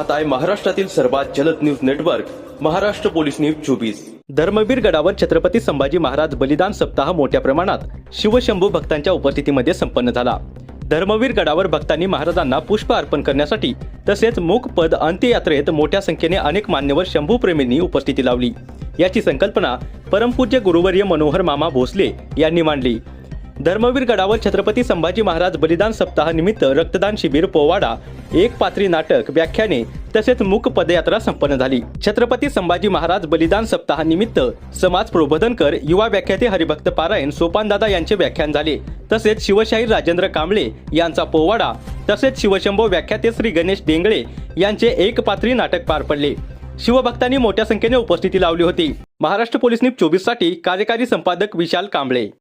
पाहत आहे महाराष्ट्रातील सर्वात जलद news network Maharashtra police news 24। धर्मवीर गडावर छत्रपती संभाजी महाराज बलिदान सप्ताह मोठ्या प्रमाणात शिवशंभू भक्तांच्या उपस्थितीमध्ये संपन्न झाला। धर्मवीर गडावर भक्तांनी महाराजांना पुष्प अर्पण करण्यासाठी तसेच मूक पद अंत्ययात्रेत मोठ्या संख्येने अनेक मान्यवर शंभू प्रेमींनी उपस्थिती लावली। याची संकल्पना परमपूज्य गुरुवर्य मनोहर मामा भोसले यांनी मांडली। धर्मवीर गडावर छत्रपती संभाजी महाराज बलिदान सप्ताह निमित्त रक्तदान शिबिर, पोवाडा, एक पात्री नाटक, व्याख्याने तसेच मूक पदयात्रा संपन्न झाली। छत्रपती संभाजी महाराज बलिदान सप्ताह निमित्त समाज प्रबोधनकर, युवा व्याख्याते हरिभक्त पारायण सोपानदादा यांचे व्याख्यान झाले। तसेच शिवशाहीर राजेंद्र कांबळे यांचा पोवाडा तसेच शिवशंभो व्याख्याते श्री गणेश डेंगळे यांचे एक पात्री नाटक पार पडले। शिवभक्तांनी मोठ्या संख्येने उपस्थिती लावली होती। महाराष्ट्र पोलीस न्यूज 24 साठी कार्यकारी संपादक विशाल कांबळे।